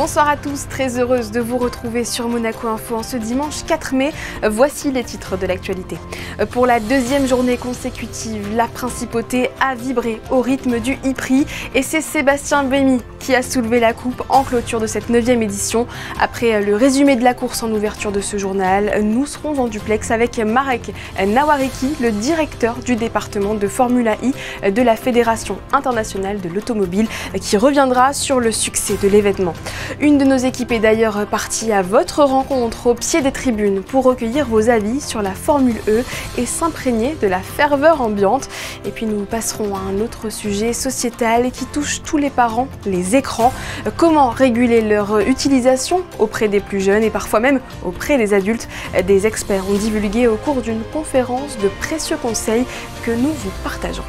Bonsoir à tous, très heureuse de vous retrouver sur Monaco Info en ce dimanche 4 mai. Voici les titres de l'actualité. Pour la deuxième journée consécutive, la principauté a vibré au rythme du e-prix et c'est Sébastien Buemi qui a soulevé la coupe en clôture de cette 9e édition. Après le résumé de la course en ouverture de ce journal, nous serons en duplex avec Marek Nawaricki, le directeur du département de Formula I de la Fédération internationale de l'automobile, qui reviendra sur le succès de l'événement. Une de nos équipes est d'ailleurs partie à votre rencontre au pied des tribunes pour recueillir vos avis sur la Formule E et s'imprégner de la ferveur ambiante. Et puis nous passerons à un autre sujet sociétal qui touche tous les parents, les écrans. Comment réguler leur utilisation auprès des plus jeunes et parfois même auprès des adultes? Des experts ont divulgué au cours d'une conférence de précieux conseils que nous vous partageons.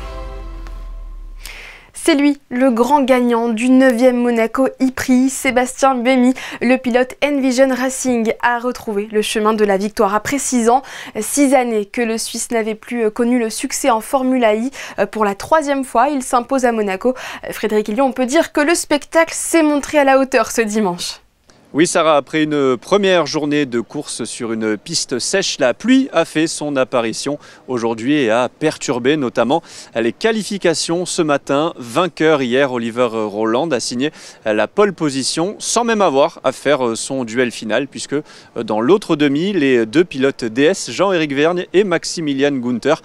C'est lui, le grand gagnant du 9e Monaco e-prix, Sébastien Buemi. Le pilote Envision Racing a retrouvé le chemin de la victoire après 6 ans. 6 années que le Suisse n'avait plus connu le succès en Formula I. Pour la 3e fois, il s'impose à Monaco. Frédéric Illion, on peut dire que le spectacle s'est montré à la hauteur ce dimanche. Oui Sarah, après une première journée de course sur une piste sèche, la pluie a fait son apparition aujourd'hui et a perturbé notamment les qualifications ce matin. Vainqueur hier, Oliver Rowland a signé la pole position sans même avoir à faire son duel final, puisque dans l'autre demi, les deux pilotes DS, Jean-Éric Vergne et Maximilian Günther,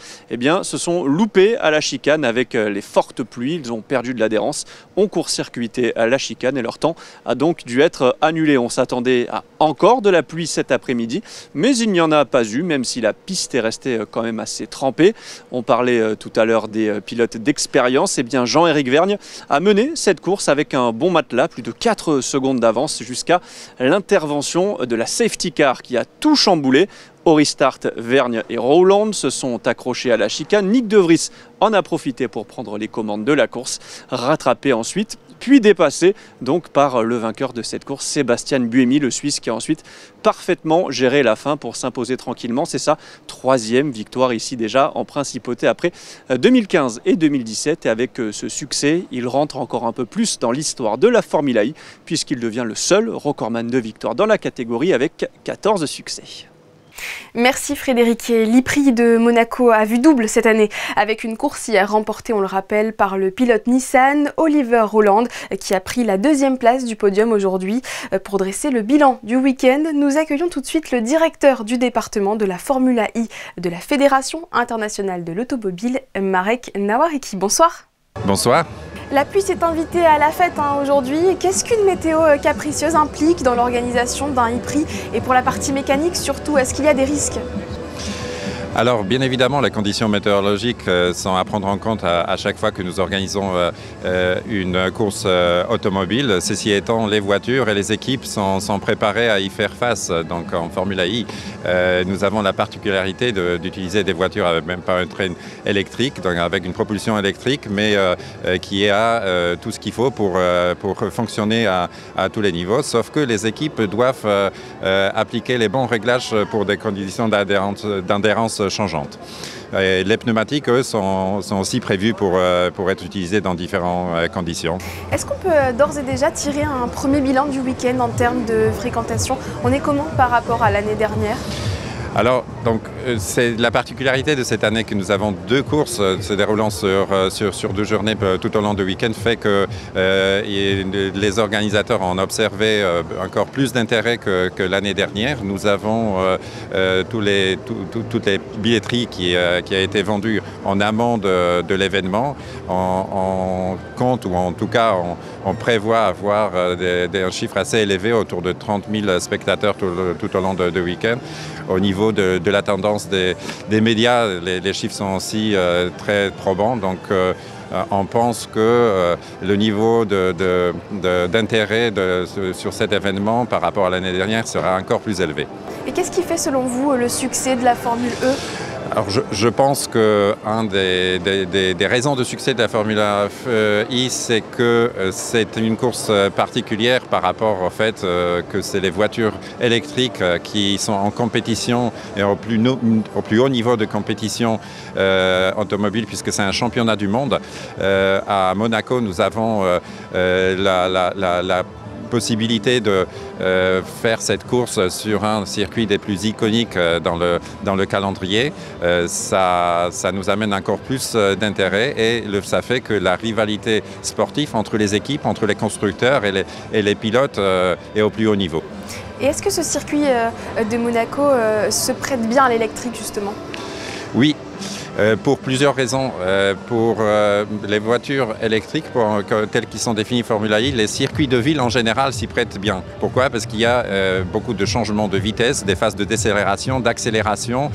se sont loupés à la chicane avec les fortes pluies. Ils ont perdu de l'adhérence, ont court-circuité à la chicane et leur temps a donc dû être annulé. On s'attendait à encore de la pluie cet après-midi, mais il n'y en a pas eu, même si la piste est restée quand même assez trempée. On parlait tout à l'heure des pilotes d'expérience. Eh bien, Jean-Éric Vergne a mené cette course avec un bon matelas, plus de 4 secondes d'avance jusqu'à l'intervention de la safety car qui a tout chamboulé. Au restart, Vergne et Rowland se sont accrochés à la chicane. Nick De Vries en a profité pour prendre les commandes de la course, rattrapé ensuite, puis dépassé donc par le vainqueur de cette course, Sébastien Buemi, le Suisse, qui a ensuite parfaitement géré la fin pour s'imposer tranquillement. C'est sa 3e victoire ici déjà en principauté après 2015 et 2017. Et avec ce succès, il rentre encore un peu plus dans l'histoire de la Formula I, puisqu'il devient le seul recordman de victoire dans la catégorie avec 14 succès. Merci Frédéric. L'e-prix de Monaco a vu double cette année avec une course hier remportée, on le rappelle, par le pilote Nissan, Oliver Rowland, qui a pris la 2e place du podium aujourd'hui. Pour dresser le bilan du week-end, nous accueillons tout de suite le directeur du département de la Formula I de la Fédération internationale de l'automobile, Marek Nawaricki. Bonsoir. Bonsoir. La pluie s'est invitée à la fête aujourd'hui. Qu'est-ce qu'une météo capricieuse implique dans l'organisation d'un e-prix? Et pour la partie mécanique surtout, est-ce qu'il y a des risques? Alors bien évidemment, les conditions météorologiques sont à prendre en compte à chaque fois que nous organisons une course automobile. Ceci étant, les voitures et les équipes sont préparées à y faire face. Donc en Formula I, nous avons la particularité d'utiliser des voitures avec même pas un train électrique, donc avec une propulsion électrique, mais qui a tout ce qu'il faut pour fonctionner à tous les niveaux. Sauf que les équipes doivent appliquer les bons réglages pour des conditions d'adhérence changeantes. Et les pneumatiques, eux, sont aussi prévus pour être utilisés dans différentes conditions. Est-ce qu'on peut d'ores et déjà tirer un premier bilan du week-end en termes de fréquentation? On est comment par rapport à l'année dernière? Alors, donc, c'est la particularité de cette année que nous avons 2 courses se déroulant sur 2 journées tout au long du week-end, fait que les organisateurs ont observé encore plus d'intérêt que l'année dernière. Nous avons toutes les billetteries qui a été vendues en amont de l'événement. On compte, ou en tout cas on prévoit avoir un chiffre assez élevé, autour de 30 000 spectateurs tout au long de week-end. Au niveau de la tendance des médias, les chiffres sont aussi très probants. Donc on pense que le niveau d'intérêt sur cet événement par rapport à l'année dernière sera encore plus élevé. Et qu'est-ce qui fait selon vous le succès de la Formule E? Alors je pense qu'une des raisons de succès de la Formula I, c'est que c'est une course particulière par rapport au fait que c'est les voitures électriques qui sont en compétition et au plus haut niveau de compétition automobile, puisque c'est un championnat du monde. À Monaco, nous avons possibilité de faire cette course sur un circuit des plus iconiques dans le calendrier, ça nous amène encore plus d'intérêt et ça fait que la rivalité sportive entre les équipes, entre les constructeurs et les pilotes est au plus haut niveau. Et est-ce que ce circuit de Monaco se prête bien à l'électrique justement? Oui. Pour plusieurs raisons. Pour les voitures électriques telles qu'elles sont définies Formula E, les circuits de ville en général s'y prêtent bien. Pourquoi? Parce qu'il y a beaucoup de changements de vitesse, des phases de décélération, d'accélération.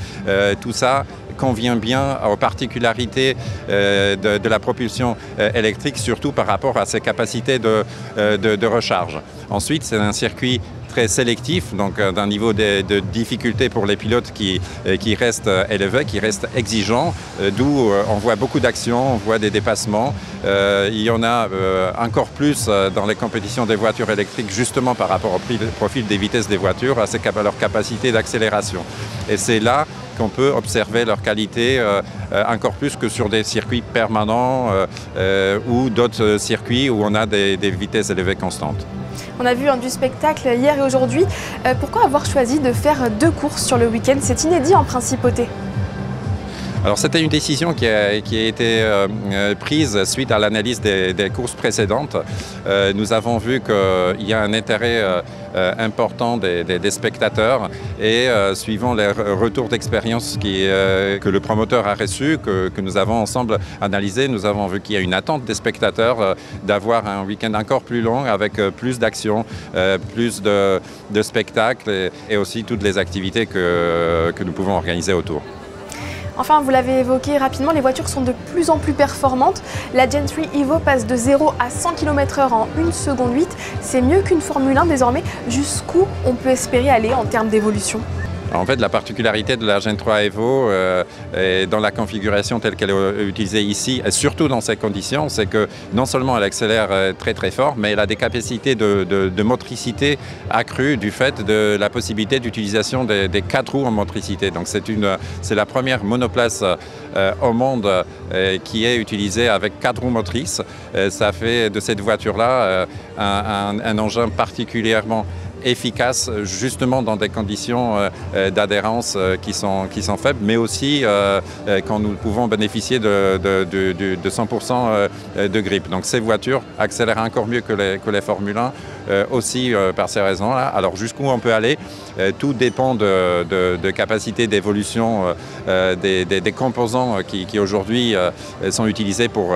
Tout ça convient bien aux particularités de la propulsion électrique, surtout par rapport à ses capacités de recharge. Ensuite, c'est un circuit très sélectif, donc d'un niveau de difficulté pour les pilotes qui reste élevé, qui reste exigeant, d'où on voit beaucoup d'actions, on voit des dépassements. Il y en a encore plus dans les compétitions des voitures électriques, justement par rapport au profil des vitesses des voitures, à leur capacité d'accélération. Et c'est là qu'on peut observer leur qualité encore plus que sur des circuits permanents ou d'autres circuits où on a des vitesses élevées constantes. On a vu du spectacle hier et aujourd'hui. Pourquoi avoir choisi de faire 2 courses sur le week-end? C'est inédit en principauté. Alors c'était une décision qui a été prise suite à l'analyse des courses précédentes. Nous avons vu qu'il y a un intérêt important des spectateurs et suivant les retours d'expérience que le promoteur a reçus, que nous avons ensemble analysé, nous avons vu qu'il y a une attente des spectateurs d'avoir un week-end encore plus long avec plus d'actions, plus de spectacles et aussi toutes les activités que nous pouvons organiser autour. Enfin, vous l'avez évoqué rapidement, les voitures sont de plus en plus performantes. La Gen 3 Evo passe de 0 à 100 km/h en 1 seconde 8. C'est mieux qu'une Formule 1 désormais. Jusqu'où on peut espérer aller en termes d'évolution? En fait, la particularité de la Gen 3 Evo dans la configuration telle qu'elle est utilisée ici, et surtout dans ces conditions, c'est que non seulement elle accélère très très fort, mais elle a des capacités de motricité accrues du fait de la possibilité d'utilisation des 4 roues en motricité. Donc c'est la première monoplace au monde qui est utilisée avec 4 roues motrices. Ça fait de cette voiture-là un engin particulièrement efficace justement dans des conditions d'adhérence qui sont faibles, mais aussi quand nous pouvons bénéficier de 100% de grip. Donc ces voitures accélèrent encore mieux que les Formule 1 aussi par ces raisons-là. Alors jusqu'où on peut aller, tout dépend de capacité d'évolution des composants qui aujourd'hui sont utilisés pour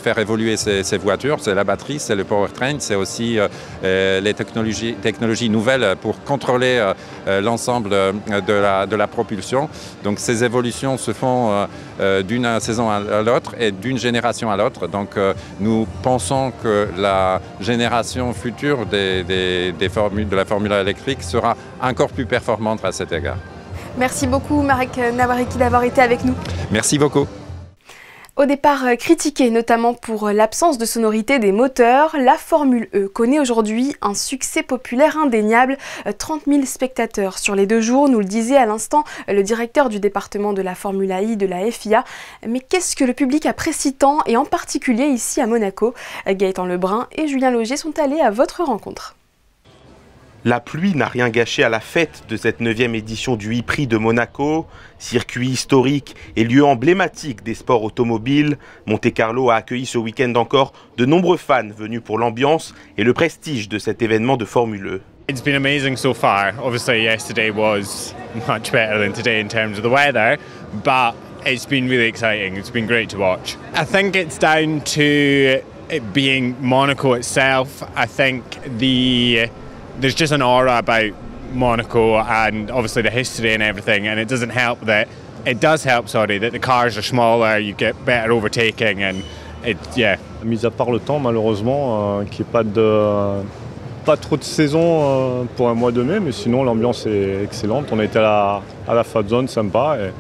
faire évoluer ces voitures. C'est la batterie, c'est le powertrain, c'est aussi les technologies nouvelles pour contrôler l'ensemble de la propulsion. Donc ces évolutions se font d'une saison à l'autre et d'une génération à l'autre. Donc nous pensons que la génération future de la Formule 1 électrique sera encore plus performante à cet égard. Merci beaucoup Marek Nawaricki d'avoir été avec nous. Merci beaucoup. Au départ critiquée notamment pour l'absence de sonorité des moteurs, la Formule E connaît aujourd'hui un succès populaire indéniable. 30 000 spectateurs sur les 2 jours, nous le disait à l'instant le directeur du département de la Formula E de la FIA. Mais qu'est-ce que le public apprécie tant, et en particulier ici à Monaco? Gaëtan Lebrun et Julien Loger sont allés à votre rencontre. La pluie n'a rien gâché à la fête de cette 9e édition du e-Prix de Monaco. Circuit historique et lieu emblématique des sports automobiles, Monte-Carlo a accueilli ce week-end encore de nombreux fans venus pour l'ambiance et le prestige de cet événement de Formule E. It's been amazing so far. Obviously yesterday was much better than today in terms of the weather, but it's been really exciting. It's been great to watch. I think it's down to it being Monaco itself. I think there's just an aura about Monaco and obviously the history and everything, and it does help that the cars are smaller, you get better overtaking, and yeah. Mis à part le temps, malheureusement, qu'il n'y ait pas trop de saison pour un mois de mai, mais sinon l'ambiance est excellente. On était à la Fab Zone, sympa, et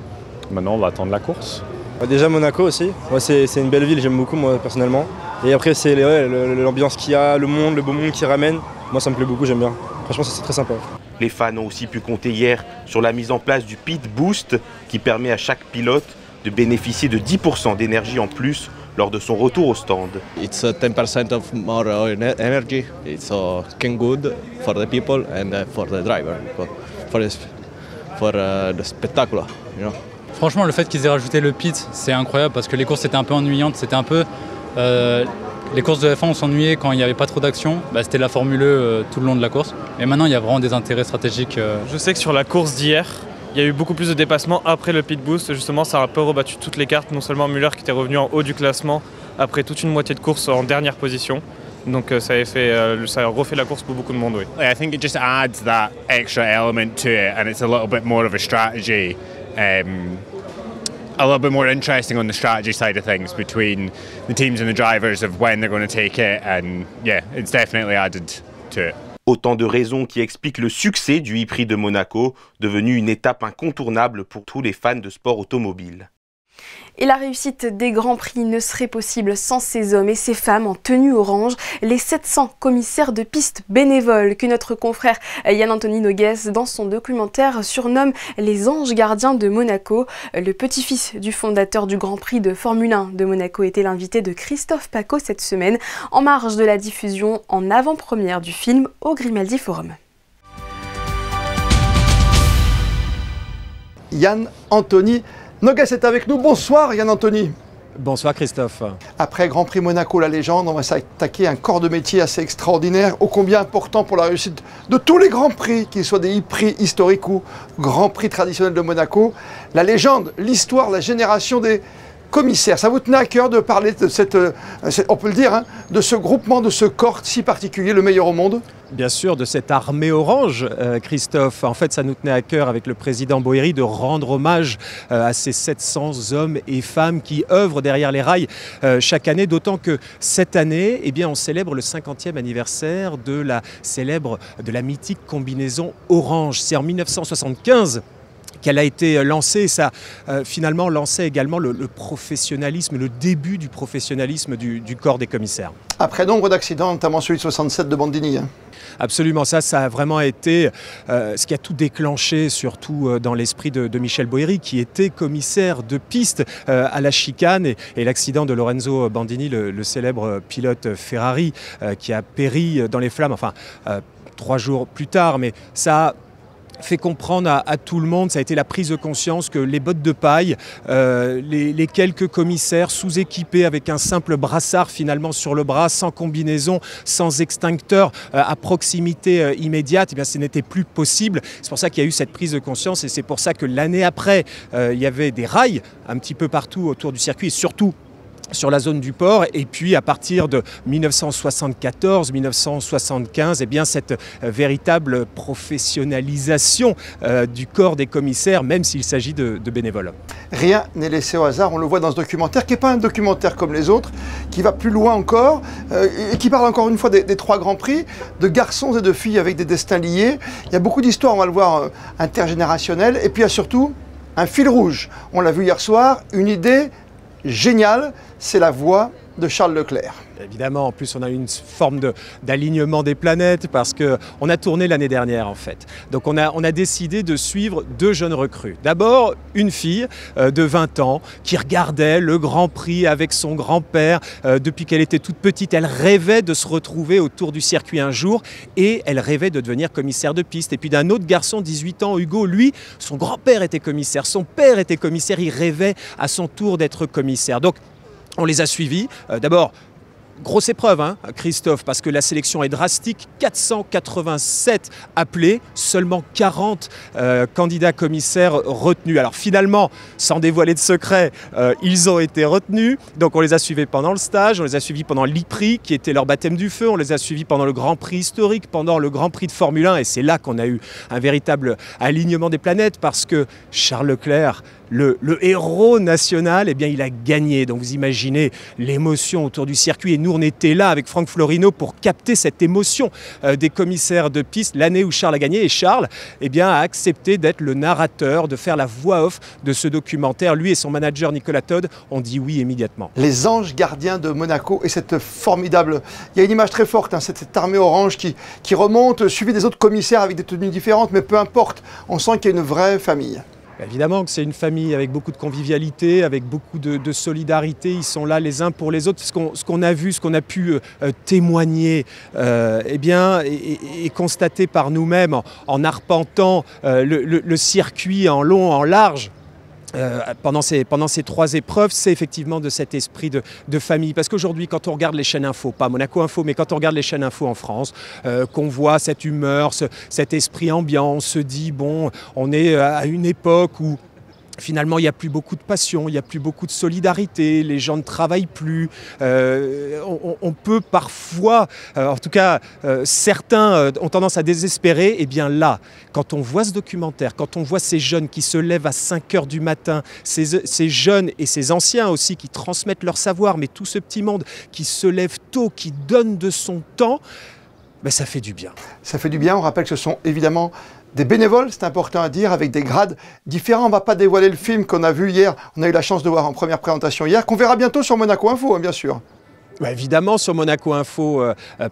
maintenant on va attendre la course. Déjà Monaco aussi, ouais, c'est une belle ville, j'aime beaucoup moi personnellement. Et après c'est l'ambiance qu'il y a, le beau monde qui ramène. Moi ça me plaît beaucoup, j'aime bien. Franchement c'est très sympa. Les fans ont aussi pu compter hier sur la mise en place du Pit Boost qui permet à chaque pilote de bénéficier de 10% d'énergie en plus lors de son retour au stand. It's 10% of more energy. It's good for the people and for the driver, for the spectacle, you know. Franchement, le fait qu'ils aient rajouté le pit, c'est incroyable parce que les courses étaient un peu ennuyantes. C'était un peu les courses de F1, on s'ennuyait quand il n'y avait pas trop d'action. C'était la Formule E tout le long de la course. Et maintenant, il y a vraiment des intérêts stratégiques. Je sais que sur la course d'hier, il y a eu beaucoup plus de dépassements après le pit boost. Justement, ça a un peu rebattu toutes les cartes. Non seulement Müller qui était revenu en haut du classement après toute une moitié de course en dernière position. Donc ça a refait la course pour beaucoup de monde, oui. I think it just adds that extra element to it, and it's a little bit more of a strategy. A little bit more interesting on the strategy side of things between the teams and the drivers of when they're going to take it, and yeah, it's definitely added to it. Autant de raisons qui expliquent le succès du e-Prix de Monaco, devenu une étape incontournable pour tous les fans de sport automobile. Et la réussite des Grands Prix ne serait possible sans ces hommes et ces femmes en tenue orange, les 700 commissaires de piste bénévoles que notre confrère Yann-Anthony Noguès, dans son documentaire, surnomme les anges gardiens de Monaco. Le petit-fils du fondateur du Grand Prix de Formule 1 de Monaco était l'invité de Christophe Paco cette semaine, en marge de la diffusion en avant-première du film au Grimaldi Forum. Yann-Anthony Noguès est avec nous. Bonsoir Yann-Anthony. Bonsoir Christophe. Après Grand Prix Monaco, la légende, on va s'attaquer à un corps de métier assez extraordinaire, ô combien important pour la réussite de tous les Grands Prix, qu'ils soient des prix historiques ou Grands Prix traditionnels de Monaco. La légende, l'histoire, la génération des commissaires. Ça vous tenait à cœur de parler de on peut le dire, de ce groupement, de ce corps si particulier, le meilleur au monde? Bien sûr, de cette armée orange, Christophe. En fait, ça nous tenait à cœur avec le président Boeri de rendre hommage à ces 700 hommes et femmes qui œuvrent derrière les rails chaque année, d'autant que cette année, eh bien, on célèbre le 50e anniversaire de la mythique combinaison orange. C'est en 1975 qu'elle a été lancée. Ça finalement lançait également le professionnalisme, le début du professionnalisme du corps des commissaires. Après nombre d'accidents, notamment celui de 67 de Bandini. Absolument, ça a vraiment été ce qui a tout déclenché, surtout dans l'esprit de Michel Boeri, qui était commissaire de piste à la chicane, et l'accident de Lorenzo Bandini, le célèbre pilote Ferrari, qui a péri dans les flammes, enfin 3 jours plus tard, mais ça a fait comprendre à tout le monde, ça a été la prise de conscience que les bottes de paille, les quelques commissaires sous-équipés avec un simple brassard finalement sur le bras, sans combinaison, sans extincteur à proximité immédiate, eh bien, ce n'était plus possible. C'est pour ça qu'il y a eu cette prise de conscience, et c'est pour ça que l'année après, il y avait des rails un petit peu partout autour du circuit, et surtout sur la zone du port. Et puis à partir de 1974-1975, eh bien cette véritable professionnalisation du corps des commissaires, même s'il s'agit de bénévoles. Rien n'est laissé au hasard, on le voit dans ce documentaire, qui n'est pas un documentaire comme les autres, qui va plus loin encore, et qui parle encore une fois des 3 Grands Prix, de garçons et de filles avec des destins liés. Il y a beaucoup d'histoires, on va le voir, intergénérationnelles, et puis il y a surtout un fil rouge. On l'a vu hier soir, une idée génial, c'est la voix de Charles Leclerc. Évidemment, en plus on a une forme d'alignement des planètes parce qu'on a tourné l'année dernière en fait. Donc on a décidé de suivre 2 jeunes recrues. D'abord une fille de 20 ans qui regardait le Grand Prix avec son grand-père. Depuis qu'elle était toute petite, elle rêvait de se retrouver autour du circuit un jour, et elle rêvait de devenir commissaire de piste. Et puis d'un autre garçon, 18 ans, Hugo, lui, son grand-père était commissaire, son père était commissaire, il rêvait à son tour d'être commissaire. Donc on les a suivis. D'abord, grosse épreuve, hein, Christophe, parce que la sélection est drastique. 487 appelés, seulement 40 candidats commissaires retenus. Alors finalement, sans dévoiler de secret, ils ont été retenus. Donc on les a suivis pendant le stage, on les a suivis pendant l'e-Prix, qui était leur baptême du feu, on les a suivis pendant le Grand Prix historique, pendant le Grand Prix de Formule 1. Et c'est là qu'on a eu un véritable alignement des planètes, parce que Charles Leclerc, le héros national, eh bien, il a gagné. Donc vous imaginez l'émotion autour du circuit. Et nous, on était là avec Franck Florino pour capter cette émotion des commissaires de piste l'année où Charles a gagné. Et Charles, eh bien, a accepté d'être le narrateur, de faire la voix off de ce documentaire. Lui et son manager Nicolas Todd ont dit oui immédiatement. Les anges gardiens de Monaco, et cette formidable... Il y a une image très forte, hein, cette armée orange qui remonte, suivie des autres commissaires avec des tenues différentes, mais peu importe, on sent qu'il y a une vraie famille. Évidemment que c'est une famille avec beaucoup de convivialité, avec beaucoup de solidarité. Ils sont là les uns pour les autres. Ce qu'on a vu, ce qu'on a pu témoigner, est constaté par nous-mêmes en arpentant le circuit en long, en large. Pendant ces 3 épreuves, c'est effectivement de cet esprit de famille. Parce qu'aujourd'hui, quand on regarde les chaînes info, pas Monaco Info, mais quand on regarde les chaînes info en France, qu'on voit cette humeur, cet esprit ambiant, on se dit, bon, on est à une époque où finalement, il n'y a plus beaucoup de passion, il n'y a plus beaucoup de solidarité, les gens ne travaillent plus. On peut parfois, en tout cas, certains ont tendance à désespérer. Et bien là, quand on voit ce documentaire, quand on voit ces jeunes qui se lèvent à 5 h du matin, ces jeunes et ces anciens aussi qui transmettent leur savoir, mais tout ce petit monde qui se lève tôt, qui donne de son temps, ben ça fait du bien. Ça fait du bien. On rappelle que ce sont évidemment des bénévoles, c'est important à dire, avec des grades différents. On ne va pas dévoiler le film qu'on a vu hier, on a eu la chance de voir en première présentation hier, qu'on verra bientôt sur Monaco Info, hein, bien sûr. Bah évidemment, sur Monaco Info,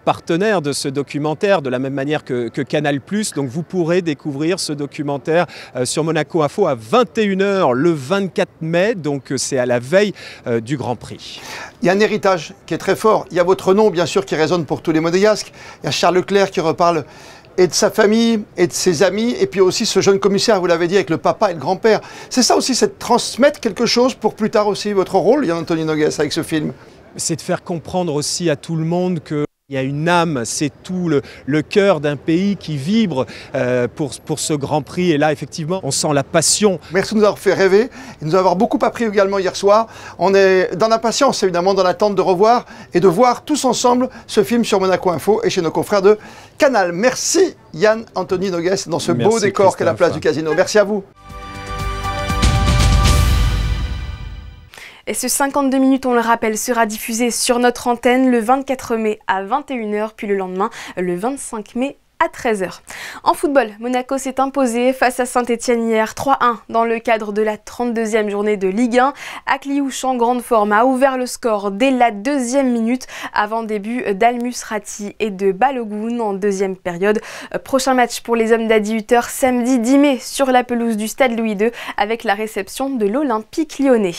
partenaire de ce documentaire, de la même manière que Canal+. Donc vous pourrez découvrir ce documentaire sur Monaco Info à 21 h le 24 mai, donc c'est à la veille du Grand Prix. Il y a un héritage qui est très fort. Il y a votre nom, bien sûr, qui résonne pour tous les Monégasques. Il y a Charles Leclerc qui reparle et de sa famille, et de ses amis, et puis aussi ce jeune commissaire, vous l'avez dit, avec le papa et le grand-père. C'est ça aussi, c'est de transmettre quelque chose pour plus tard aussi votre rôle, Yann Anthony Noguès, avec ce film. C'est de faire comprendre aussi à tout le monde que il y a une âme, c'est tout le cœur d'un pays qui vibre pour ce Grand Prix. Et là, effectivement, on sent la passion. Merci de nous avoir fait rêver et de nous avoir beaucoup appris également hier soir. On est dans l'impatience, évidemment, dans l'attente de revoir et de voir tous ensemble ce film sur Monaco Info et chez nos confrères de Canal. Merci Yann Anthony Noguès dans ce beau décor qu'est la place du Casino. Merci à vous. Et ce 52 minutes, on le rappelle, sera diffusé sur notre antenne le 24 mai à 21 h, puis le lendemain, le 25 mai à 13 h. En football, Monaco s'est imposé face à Saint-Etienne hier 3-1 dans le cadre de la 32e journée de Ligue 1. Akliouche en grande forme a ouvert le score dès la 2e minute avant début d'Almus Rati et de Balogun en 2e période. Prochain match pour les hommes d'Adi Hutter samedi 10 mai sur la pelouse du Stade Louis II avec la réception de l'Olympique lyonnais.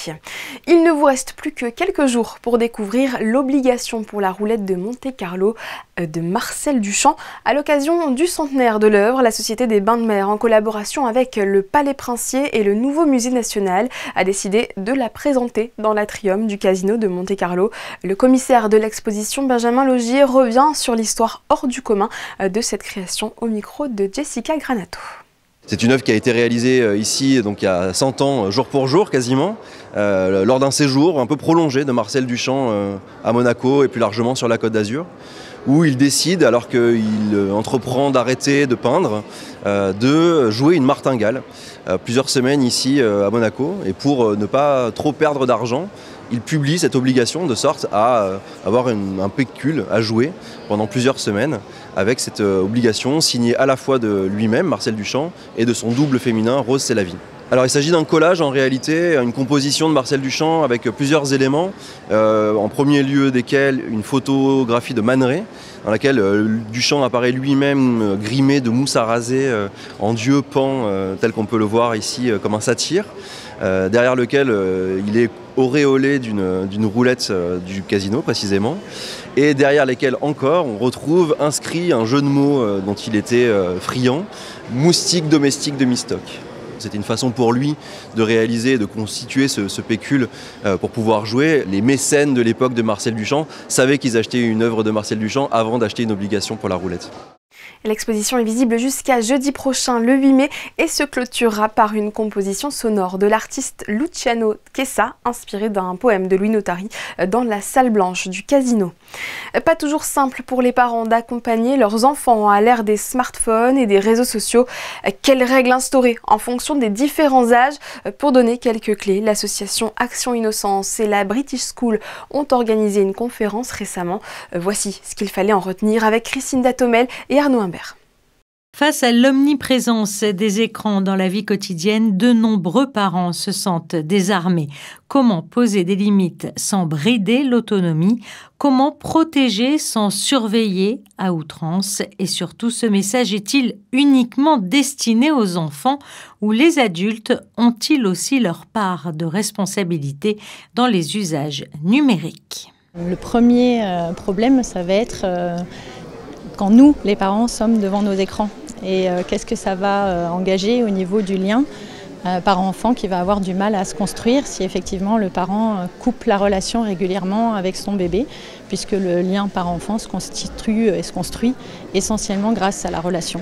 Il ne vous reste plus que quelques jours pour découvrir l'obligation pour la roulette de Monte-Carlo de Marcel Duchamp. À l'occasion du centenaire de l'œuvre, la Société des Bains de Mer, en collaboration avec le Palais Princier et le nouveau Musée National, a décidé de la présenter dans l'atrium du Casino de Monte-Carlo. Le commissaire de l'exposition, Benjamin Logier, revient sur l'histoire hors du commun de cette création au micro de Jessica Granato. C'est une œuvre qui a été réalisée ici donc il y a 100 ans, jour pour jour quasiment, lors d'un séjour un peu prolongé de Marcel Duchamp à Monaco et plus largement sur la Côte d'Azur, où il décide, alors qu'il entreprend d'arrêter de peindre, de jouer une martingale plusieurs semaines ici à Monaco. Et pour ne pas trop perdre d'argent, il publie cette obligation de sorte à avoir un pécule à jouer pendant plusieurs semaines, avec cette obligation signée à la fois de lui-même, Marcel Duchamp, et de son double féminin, Rose Sélavy. Alors il s'agit d'un collage en réalité, une composition de Marcel Duchamp avec plusieurs éléments, en premier lieu desquels une photographie de Man Ray, dans laquelle Duchamp apparaît lui-même grimé de mousse à raser en dieu Pan, tel qu'on peut le voir ici comme un satyre, derrière lequel il est auréolé d'une roulette du casino précisément, et derrière lesquels encore on retrouve inscrit un jeu de mots dont il était friand, moustique domestique de Mistock. C'était une façon pour lui de réaliser, de constituer ce pécule pour pouvoir jouer. Les mécènes de l'époque de Marcel Duchamp savaient qu'ils achetaient une œuvre de Marcel Duchamp avant d'acheter une obligation pour la roulette. L'exposition est visible jusqu'à jeudi prochain, le 8 mai, et se clôturera par une composition sonore de l'artiste Luciano Chiesa, inspirée d'un poème de Louis Notari, dans la salle blanche du Casino. Pas toujours simple pour les parents d'accompagner leurs enfants à l'ère des smartphones et des réseaux sociaux. Quelles règles instaurer en fonction des différents âges? Pour donner quelques clés, l'association Action Innocence et la British School ont organisé une conférence récemment. Voici ce qu'il fallait en retenir avec Christine Datomel et Arnaud Imbert. Face à l'omniprésence des écrans dans la vie quotidienne, de nombreux parents se sentent désarmés. Comment poser des limites sans brider l'autonomie? Comment protéger sans surveiller à outrance? Et surtout, ce message est-il uniquement destiné aux enfants ou les adultes ont-ils aussi leur part de responsabilité dans les usages numériques? Le premier problème, ça va être quand nous, les parents, sommes devant nos écrans. Et qu'est-ce que ça va engager au niveau du lien parent-enfant qui va avoir du mal à se construire si effectivement le parent coupe la relation régulièrement avec son bébé, puisque le lien parent-enfant se constitue et se construit essentiellement grâce à la relation.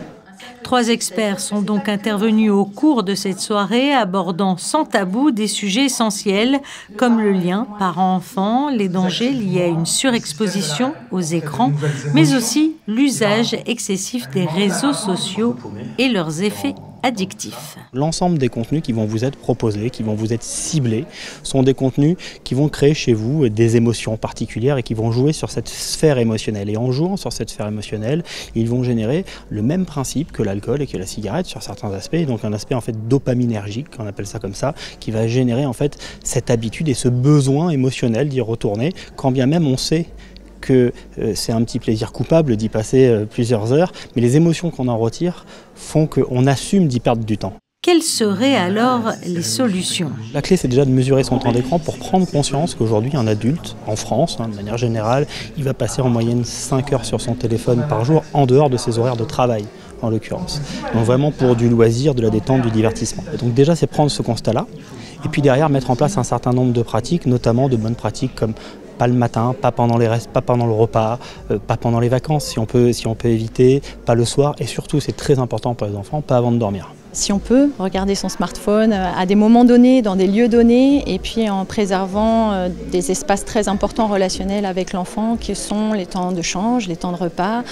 3 experts sont donc intervenus au cours de cette soirée, abordant sans tabou des sujets essentiels comme le lien parent-enfant, les dangers liés à une surexposition aux écrans, mais aussi l'usage excessif des réseaux sociaux et leurs effets addictifs. L'ensemble des contenus qui vont vous être proposés, qui vont vous être ciblés, sont des contenus qui vont créer chez vous des émotions particulières et qui vont jouer sur cette sphère émotionnelle. Et en jouant sur cette sphère émotionnelle, ils vont générer le même principe que l'alcool et que la cigarette sur certains aspects, et donc un aspect en fait dopaminergique, on appelle ça comme ça, qui va générer en fait cette habitude et ce besoin émotionnel d'y retourner, quand bien même on sait que c'est un petit plaisir coupable d'y passer plusieurs heures, mais les émotions qu'on en retire font qu'on assume d'y perdre du temps. Quelles seraient alors les solutions? La clé, c'est déjà de mesurer son temps d'écran pour prendre conscience qu'aujourd'hui, un adulte, en France, de manière générale, il va passer en moyenne 5 heures sur son téléphone par jour, en dehors de ses horaires de travail, en l'occurrence. Donc vraiment pour du loisir, de la détente, du divertissement. Et donc déjà, c'est prendre ce constat-là, et puis derrière, mettre en place un certain nombre de pratiques, notamment de bonnes pratiques comme pas le matin, pas pendant les restes, pas pendant le repas, pas pendant les vacances si on peut éviter, pas le soir, et surtout, c'est très important pour les enfants, pas avant de dormir. Si on peut, regarder son smartphone à des moments donnés, dans des lieux donnés, et puis en préservant des espaces très importants relationnels avec l'enfant, qui sont les temps de change, les temps de repas,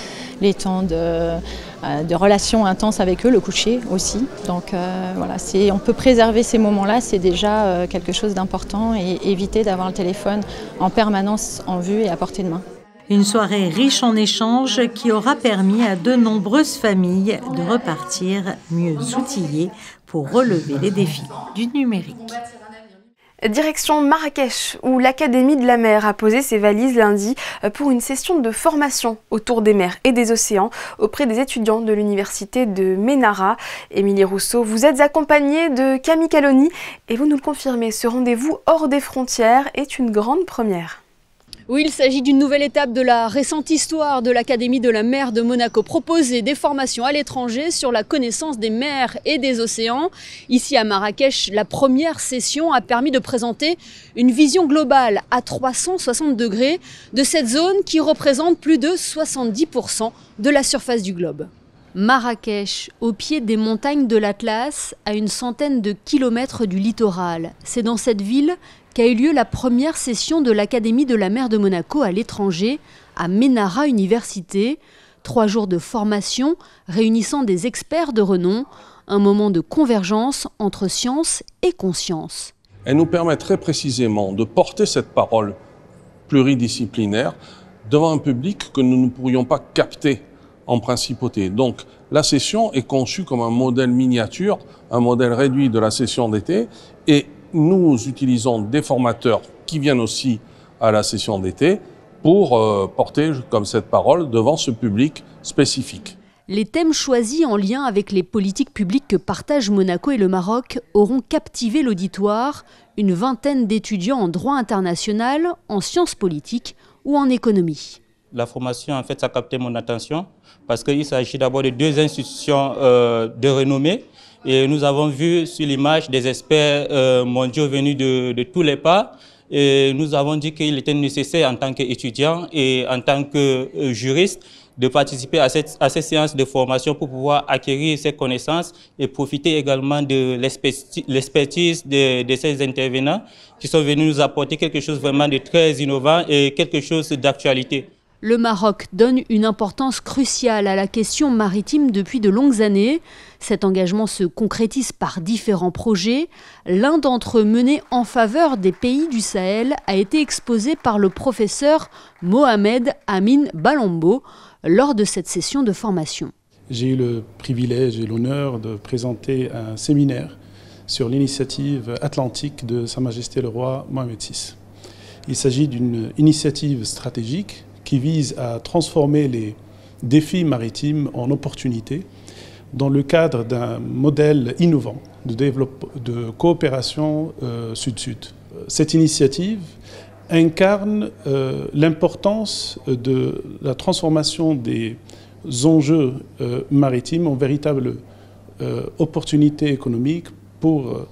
les temps de relations intenses avec eux, le coucher aussi. Donc voilà, on peut préserver ces moments-là, c'est déjà quelque chose d'important, et éviter d'avoir le téléphone en permanence en vue et à portée de main. Une soirée riche en échanges qui aura permis à de nombreuses familles de repartir mieux outillées pour relever les défis du numérique. Direction Marrakech, où l'Académie de la mer a posé ses valises lundi pour une session de formation autour des mers et des océans auprès des étudiants de l'université de Ménara. Émilie Rousseau, vous êtes accompagnée de Camille Caloni et vous nous le confirmez, ce rendez-vous hors des frontières est une grande première. Oui, il s'agit d'une nouvelle étape de la récente histoire de l'Académie de la mer de Monaco. Proposer des formations à l'étranger sur la connaissance des mers et des océans. Ici à Marrakech, la première session a permis de présenter une vision globale à 360 degrés de cette zone qui représente plus de 70% de la surface du globe. Marrakech, au pied des montagnes de l'Atlas, à une centaine de kilomètres du littoral. C'est dans cette ville qu'a eu lieu la première session de l'Académie de la mer de Monaco à l'étranger, à Ménara Université. 3 jours de formation réunissant des experts de renom, un moment de convergence entre science et conscience. Elle nous permet très précisément de porter cette parole pluridisciplinaire devant un public que nous ne pourrions pas capter en principauté. Donc la session est conçue comme un modèle miniature, un modèle réduit de la session d'été, et nous utilisons des formateurs qui viennent aussi à la session d'été pour porter comme cette parole devant ce public spécifique. Les thèmes choisis en lien avec les politiques publiques que partagent Monaco et le Maroc auront captivé l'auditoire, une vingtaine d'étudiants en droit international, en sciences politiques ou en économie. La formation, en fait, ça a capté mon attention parce qu'il s'agit d'abord de 2 institutions de renommée. Et nous avons vu sur l'image des experts mondiaux venus de tous les pas. Et nous avons dit qu'il était nécessaire en tant qu'étudiant et en tant que juriste de participer à ces séances de formation pour pouvoir acquérir ces connaissances et profiter également de l'expertise de ces intervenants qui sont venus nous apporter quelque chose vraiment de très innovant et quelque chose d'actualité. Le Maroc donne une importance cruciale à la question maritime depuis de longues années. Cet engagement se concrétise par différents projets. L'un d'entre eux, mené en faveur des pays du Sahel, a été exposé par le professeur Mohamed Amin Balambo lors de cette session de formation. j'ai eu le privilège et l'honneur de présenter un séminaire sur l'initiative atlantique de Sa Majesté le Roi Mohamed VI. Il s'agit d'une initiative stratégique qui vise à transformer les défis maritimes en opportunités dans le cadre d'un modèle innovant de coopération sud-sud. Cette initiative incarne l'importance de la transformation des enjeux maritimes en véritable opportunité économique pour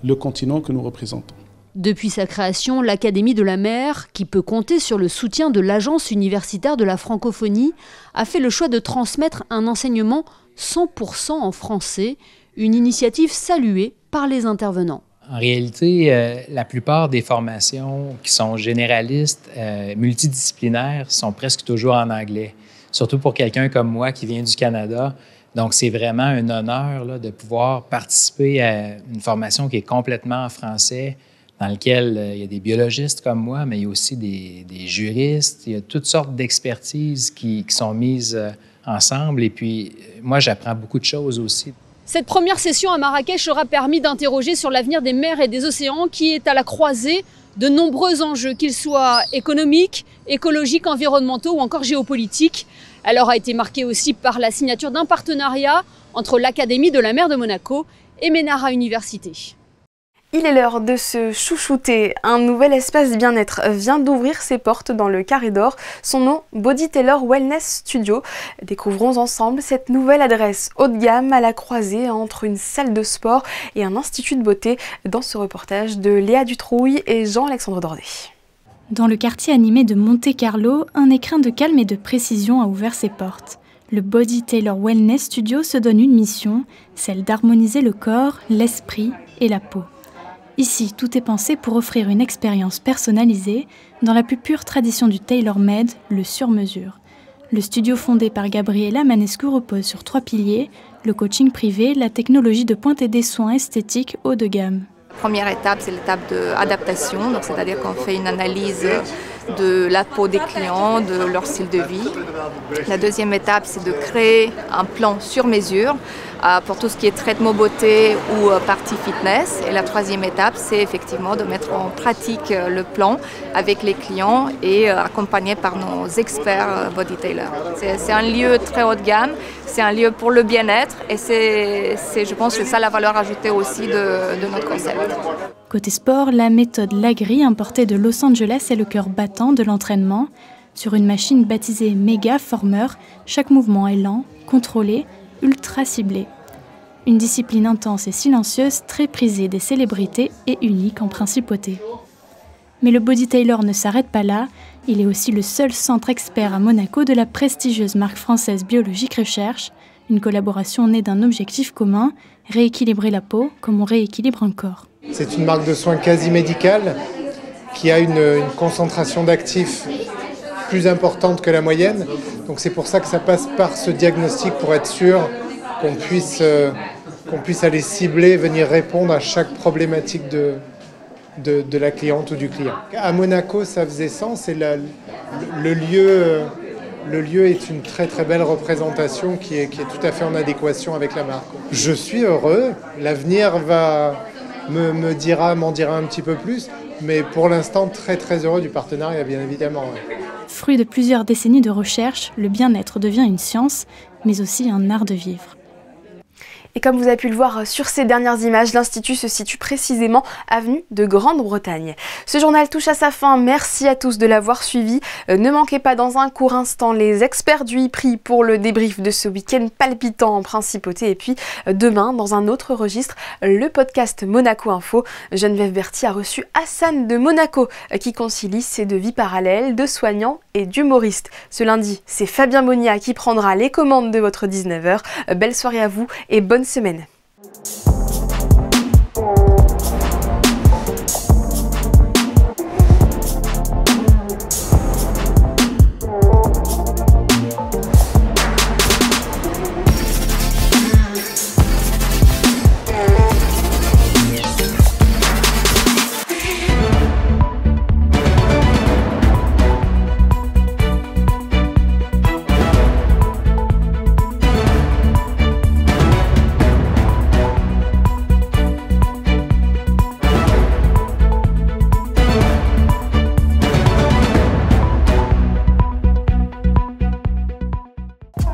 le continent que nous représentons. Depuis sa création, l'Académie de la mer, qui peut compter sur le soutien de l'Agence universitaire de la francophonie, a fait le choix de transmettre un enseignement 100% en français, une initiative saluée par les intervenants. En réalité, la plupart des formations qui sont généralistes, multidisciplinaires, sont presque toujours en anglais. Surtout pour quelqu'un comme moi qui vient du Canada. Donc, c'est vraiment un honneur là, de pouvoir participer à une formation qui est complètement en français, dans laquelle il y a des biologistes comme moi, mais il y a aussi des juristes. Il y a toutes sortes d'expertises qui sont mises ensemble. Et puis, moi, j'apprends beaucoup de choses aussi. Cette première session à Marrakech aura permis d'interroger sur l'avenir des mers et des océans qui est à la croisée de nombreux enjeux, qu'ils soient économiques, écologiques, environnementaux ou encore géopolitiques. Elle aura été marquée aussi par la signature d'un partenariat entre l'Académie de la mer de Monaco et Menara Université. Il est l'heure de se chouchouter. Un nouvel espace bien-être vient d'ouvrir ses portes dans le Carré d'Or. Son nom, Body Tailor Wellness Studio. Découvrons ensemble cette nouvelle adresse haut de gamme à la croisée entre une salle de sport et un institut de beauté dans ce reportage de Léa Dutrouille et Jean-Alexandre Dordet. Dans le quartier animé de Monte-Carlo, un écrin de calme et de précision a ouvert ses portes. Le Body Tailor Wellness Studio se donne une mission, celle d'harmoniser le corps, l'esprit et la peau. Ici, tout est pensé pour offrir une expérience personnalisée dans la plus pure tradition du tailor-made, le sur-mesure. Le studio fondé par Gabriela Manescu repose sur 3 piliers, le coaching privé, la technologie de pointe et des soins esthétiques haut de gamme. Première étape, c'est l'étape d'adaptation, c'est-à-dire qu'on fait une analyse de la peau des clients, de leur style de vie. La deuxième étape, c'est de créer un plan sur mesure pour tout ce qui est traitement beauté ou partie fitness. Et la troisième étape, c'est effectivement de mettre en pratique le plan avec les clients et accompagné par nos experts body tailor. C'est un lieu très haut de gamme, c'est un lieu pour le bien-être et je pense que c'est ça la valeur ajoutée aussi de notre concept. Côté sport, la méthode Lagri importée de Los Angeles est le cœur battant de l'entraînement. Sur une machine baptisée Mega Former, chaque mouvement est lent, contrôlé, ultra ciblé. Une discipline intense et silencieuse, très prisée des célébrités et unique en principauté. Mais le Body Tailor ne s'arrête pas là, il est aussi le seul centre expert à Monaco de la prestigieuse marque française Biologique Recherche, une collaboration née d'un objectif commun, rééquilibrer la peau comme on rééquilibre un corps. C'est une marque de soins quasi médicale qui a une concentration d'actifs plus importante que la moyenne. Donc c'est pour ça que ça passe par ce diagnostic pour être sûr qu'on puisse aller cibler, venir répondre à chaque problématique de la cliente ou du client. À Monaco, ça faisait sens et le lieu est une très très belle représentation qui est tout à fait en adéquation avec la marque. Je suis heureux, l'avenir m'en dira un petit peu plus, mais pour l'instant très très heureux du partenariat bien évidemment. Ouais. Fruit de plusieurs décennies de recherche, le bien-être devient une science, mais aussi un art de vivre. Et comme vous avez pu le voir sur ces dernières images, l'Institut se situe précisément avenue de Grande-Bretagne. Ce journal touche à sa fin. Merci à tous de l'avoir suivi. Ne manquez pas dans un court instant les experts du IPRI pour le débrief de ce week-end palpitant en principauté. Et puis demain, dans un autre registre, le podcast Monaco Info. Geneviève Berthy a reçu Hassan de Monaco qui concilie ses 2 vies parallèles de soignant et d'humoriste. Ce lundi, c'est Fabien Monia qui prendra les commandes de votre 19h. Belle soirée à vous et bonne semaine.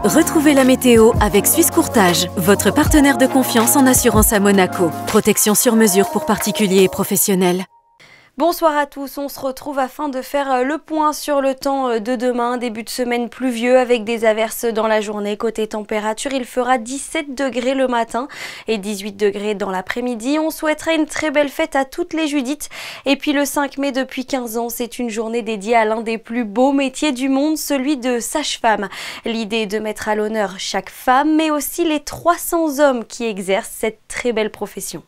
Retrouvez la météo avec Suisse Courtage, votre partenaire de confiance en assurance à Monaco. Protection sur mesure pour particuliers et professionnels. Bonsoir à tous, on se retrouve afin de faire le point sur le temps de demain, début de semaine pluvieux avec des averses dans la journée. Côté température, il fera 17 degrés le matin et 18 degrés dans l'après-midi. On souhaiterait une très belle fête à toutes les Judith. Et puis le 5 mai, depuis 15 ans, c'est une journée dédiée à l'un des plus beaux métiers du monde, celui de sage-femme. L'idée est de mettre à l'honneur chaque femme, mais aussi les 300 hommes qui exercent cette très belle profession.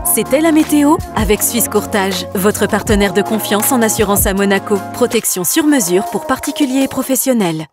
C'était la météo avec Suisse Courtage, votre partenaire de confiance en assurance à Monaco. Protection sur mesure pour particuliers et professionnels.